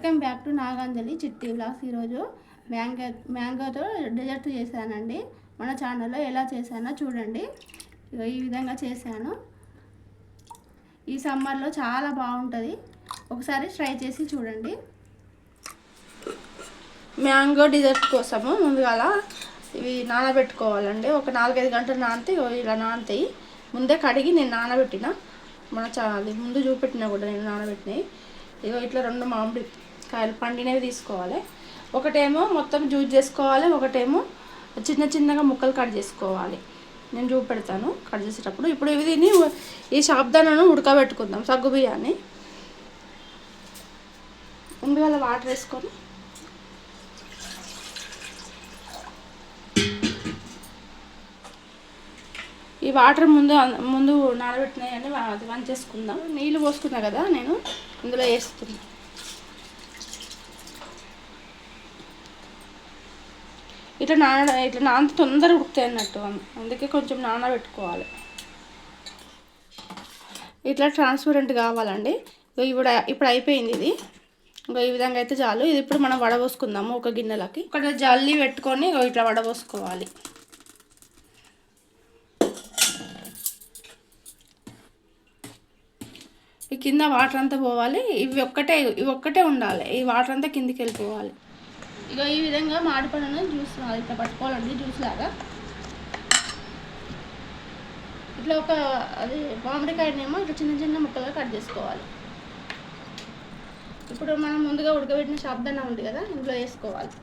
Welcome back to Naganjali చిట్టి vlogs. ఈరోజు మ్యాంగోతో dessert చేశానండి. మన ఛానల్లో ఎలా చేశానో చూడండి. ఈ విధంగా చేశాను. ఈ సమ్మర్లో చాలా బాగుంటుంది, ఒకసారి ట్రై చేసి చూడండి. మ్యాంగో డెజర్ట్ కోసము ముందుగా ఇవి నానబెట్టుకోవాలండి. ఒక 4-5 గంటలు నానితే ఇలా నానతాయి. ముందే కడిగి నేను నానబెట్టిన, అది ముందు చూపెట్టినా కూడా నేను నానబెట్టినాయి. ఇగో ఇట్లా 2 మామిడి కాయలు పండినవి తీసుకోవాలి. ఒకటేమో మొత్తం జ్యూస్ చేసుకోవాలి, ఒకటేమో చిన్న చిన్నగా ముక్కలు కట్ చేసుకోవాలి. నేను చూపెడతాను కట్ చేసేటప్పుడు. ఇప్పుడు దీన్ని ఈ సాబుదానాను ఉడకబెట్టుకుందాం. సగ్గు బియ్యాన్ని ముందుగా వాటర్ వేసుకొని ఈ వాటర్ ముందు నానబెట్టినాయని అది వంచేసుకుందాం. నీళ్ళు పోసుకున్నా కదా నేను, ఇందులో వేస్తున్నా. ఇట్లా నానితే తొందరగా ఉడుకుతాయి అన్నట్టు, అందుకే కొంచెం నానబెట్టుకోవాలి. ఇట్లా ట్రాన్స్పరెంట్ కావాలండి. ఇప్పుడు అయిపోయింది ఇది. ఇంకా ఈ విధంగా అయితే చాలు. ఇది ఇప్పుడు మనం వడబోసుకుందాము ఒక గిన్నెలకి. ఒక జల్లి పెట్టుకొని ఇట్లా వడబోసుకోవాలి. ఈ కింద వాటర్ అంతా పోవాలి. ఇవి ఒక్కటే ఉండాలి. ఈ వాటర్ అంతా కిందికి వెళ్ళిపోవాలి. ఇక ఈ విధంగా మామిడిపండును జ్యూస్ ఇట్లా పట్టుకోవాలండి, జ్యూస్ లాగా. ఇట్లా అది మామిడికాయనేమో ఇట్లా చిన్న చిన్న ముక్కలుగా కట్ చేసుకోవాలి. ఇప్పుడు మనం ముందుగా ఉడకబెట్టిన సాబుదానా ఉంది కదా, ఇందులో వేసుకోవాలి.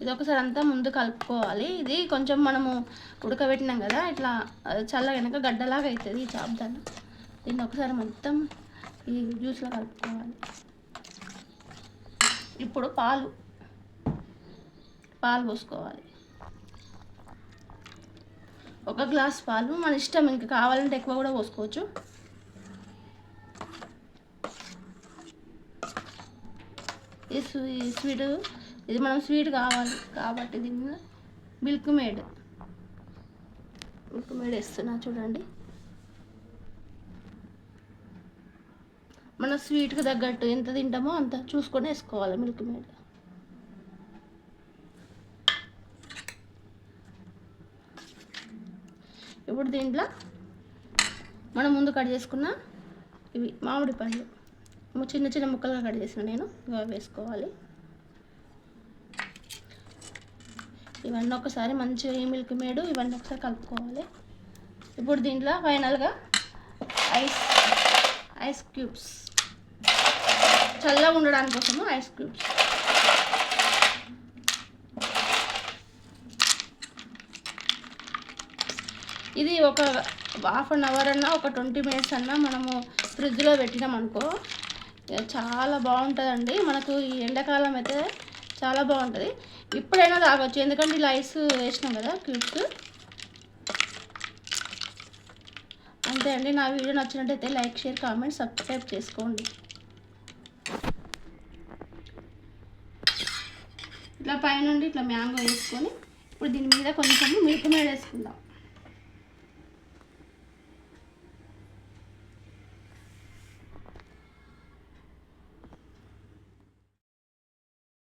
ఇది ఒకసారి అంతా ముందు కలుపుకోవాలి. ఇది కొంచెం మనము ఉడకబెట్టినాం కదా, ఇట్లా చల్లగా వెనక గడ్డలాగా అవుతుంది ఈ సాబుదానా. దీన్ని ఒకసారి మొత్తం ఈ జ్యూస్లో కలుపుకోవాలి. ఇప్పుడు పాలు పోసుకోవాలి. 1 గ్లాస్ పాలు, మన ఇష్టం, ఇంకా కావాలంటే ఎక్కువ కూడా పోసుకోవచ్చు. ఈ స్వీట్ ఇది మనం స్వీట్ కావాలి కాబట్టి దీన్ని మిల్క్ మేడ్ వేస్తున్నా చూడండి. మన స్వీట్కి తగ్గట్టు ఎంత తింటామో అంత చూసుకొని వేసుకోవాలి మిల్క్ మేడ్. ఇప్పుడు దీంట్లో మనం ముందు కట్ చేసుకున్న ఇవి మామిడి పండ్లు చిన్న చిన్న ముక్కలుగా కట్ చేసిన నేను ఇవి వేసుకోవాలి. ఇవన్నీ ఒకసారి మంచిగా ఈ మిల్క్ మేడ్ ఇవన్నీ ఒకసారి కలుపుకోవాలి. ఇప్పుడు దీంట్లో ఫైనల్గా ఐస్ క్యూబ్స్, చల్లగా ఉండడానికి కోసము ఐస్ క్యూబ్స్. ఇది ఒక 1/2 అవర్ అన్నా, ఒక 20 మినిట్స్ అన్నా మనము ఫ్రిడ్జ్లో పెట్టినాం అనుకో చాలా బాగుంటుందండి. మనకు ఈ ఎండాకాలం అయితే చాలా బాగుంటుంది. ఇప్పుడైనా తాగొచ్చు, ఎందుకంటే ఇలా ఐస్ వేసినాం కదా క్యూబ్స్. అంతే అండి. నా వీడియో నచ్చినట్టయితే లైక్, షేర్, కామెంట్, సబ్స్క్రైబ్ చేసుకోండి. ఇట్లా పైనుండి ఇట్లా మ్యాంగో వేసుకొని ఇప్పుడు దీని మీద కొంచెం మిల్క్ మేడ్ వేసుకుందాం.